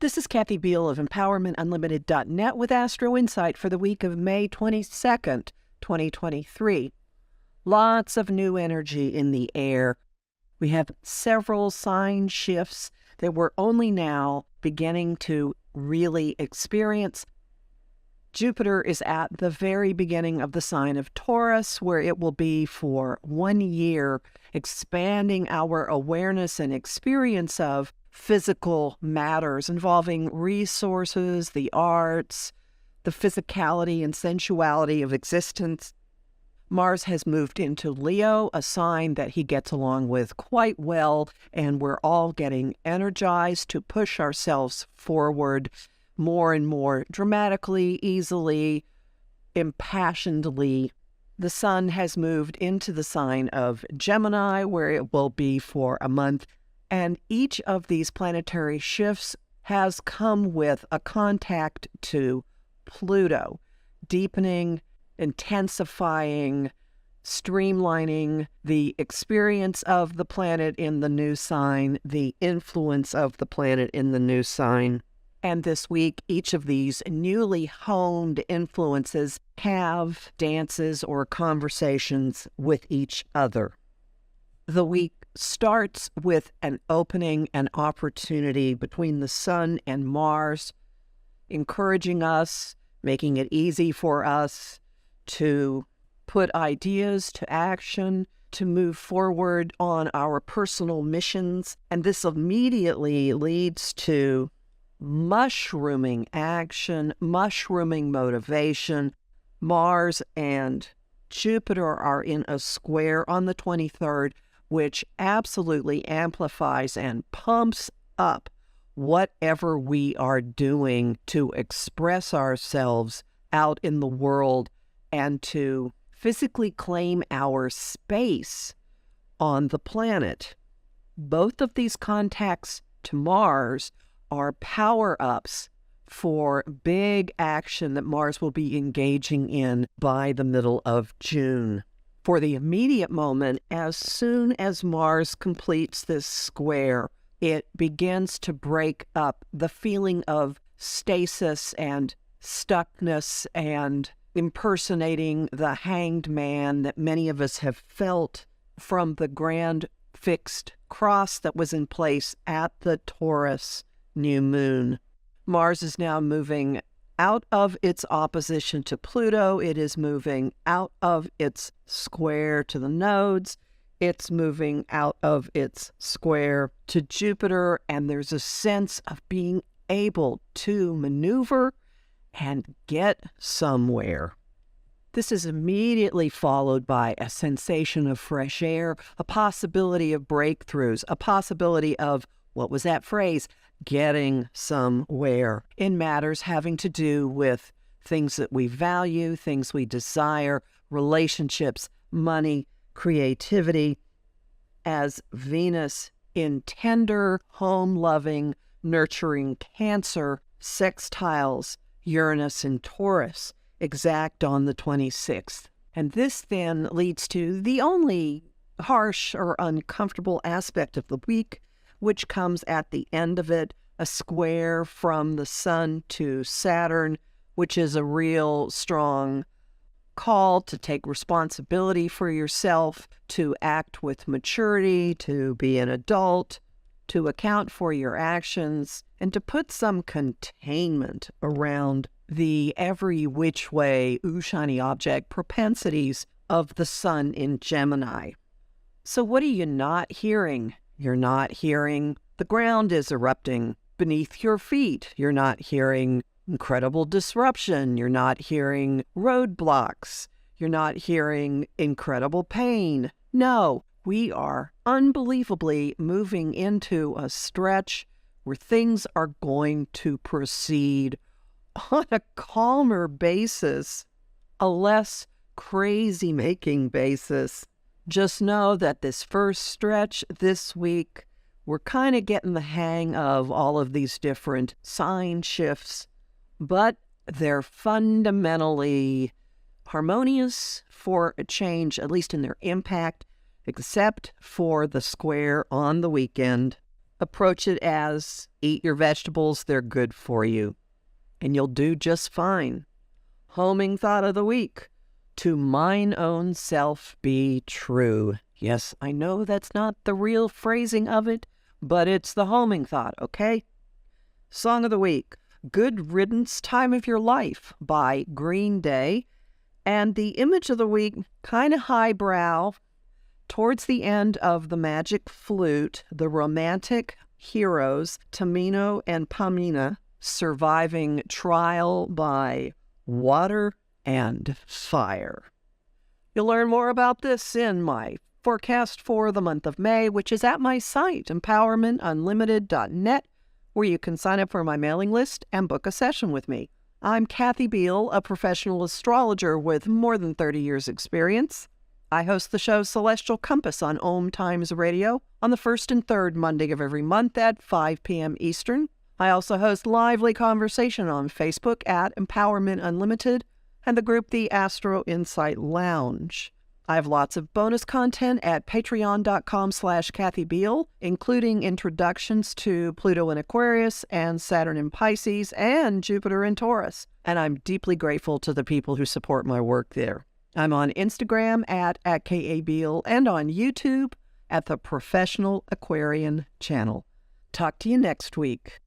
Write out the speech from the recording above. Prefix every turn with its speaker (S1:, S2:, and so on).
S1: This is Kathy Biehl of EmpowermentUnlimited.net with Astro-Insight for the week of May 22nd, 2023. Lots of new energy in the air. We have several sign shifts that we're only now beginning to really experience. Jupiter is at the very beginning of the sign of Taurus, where it will be for 1 year, expanding our awareness and experience of physical matters involving resources, the arts, the physicality and sensuality of existence. Mars has moved into Leo, a sign that he gets along with quite well, and we're all getting energized to push ourselves forward more and more dramatically, easily, impassionedly. The Sun has moved into the sign of Gemini, where it will be for a month. And each of these planetary shifts has come with a contact to Pluto, deepening, intensifying, streamlining the experience of the planet in the new sign, the influence of the planet in the new sign. And this week, each of these newly honed influences have dances or conversations with each other. The week starts with an opening, an opportunity between the Sun and Mars, encouraging us, making it easy for us to put ideas to action, to move forward on our personal missions. And this immediately leads to mushrooming action, mushrooming motivation. Mars and Jupiter are in a square on the 23rd, which absolutely amplifies and pumps up whatever we are doing to express ourselves out in the world and to physically claim our space on the planet. Both of these contacts to Mars are power-ups for big action that Mars will be engaging in by the middle of June. For the immediate moment, as soon as Mars completes this square, it begins to break up the feeling of stasis and stuckness and impersonating the hanged man that many of us have felt from the grand fixed cross that was in place at the Taurus new moon. Mars is now moving out of its opposition to Pluto. It is moving out of its square to the nodes. It's moving out of its square to Jupiter, and there's a sense of being able to maneuver and get somewhere. This is immediately followed by a sensation of fresh air, a possibility of breakthroughs, a possibility of, what was that phrase? Getting somewhere in matters having to do with things that we value, things we desire, relationships, money, creativity, as Venus in tender, home-loving, nurturing Cancer sextiles Uranus in Taurus, exact on the 26th. And this then leads to the only harsh or uncomfortable aspect of the week, which comes at the end of it, a square from the Sun to Saturn, which is a real strong call to take responsibility for yourself, to act with maturity, to be an adult, to account for your actions, and to put some containment around the every which way, ooh, shiny object propensities of the Sun in Gemini. So what are you not hearing? You're not hearing the ground is erupting beneath your feet. You're not hearing incredible disruption. You're not hearing roadblocks. You're not hearing incredible pain. No, we are unbelievably moving into a stretch where things are going to proceed on a calmer basis, a less crazy-making basis. Just know that this first stretch this week, we're kind of getting the hang of all of these different sign shifts, but they're fundamentally harmonious for a change, at least in their impact, except for the square on the weekend. Approach it as eat your vegetables, they're good for you, and you'll do just fine. Homing thought of the week: to mine own self be true. Yes, I know that's not the real phrasing of it, but it's the homing thought, okay? Song of the week: Good Riddance Time of Your Life by Green Day. And the image of the week, kind of highbrow. Towards the end of The Magic Flute, the romantic heroes, Tamino and Pamina, surviving trial by water and fire. You'll learn more about this in my forecast for the month of May, which is at my site, empowermentunlimited.net, where you can sign up for my mailing list and book a session with me. I'm Kathy Biehl, a professional astrologer with more than 30 years' experience. I host the show Celestial Compass on Om Times Radio on the first and third Monday of every month at 5 p.m. Eastern. I also host lively conversation on Facebook at Empowerment Unlimited and the group the Astro-Insight Lounge. I have lots of bonus content at patreon.com/Kathy Biehl, including introductions to Pluto in Aquarius and Saturn in Pisces and Jupiter in Taurus. And I'm deeply grateful to the people who support my work there. I'm on Instagram at @KABiehl and on YouTube at the Professional Aquarian channel. Talk to you next week.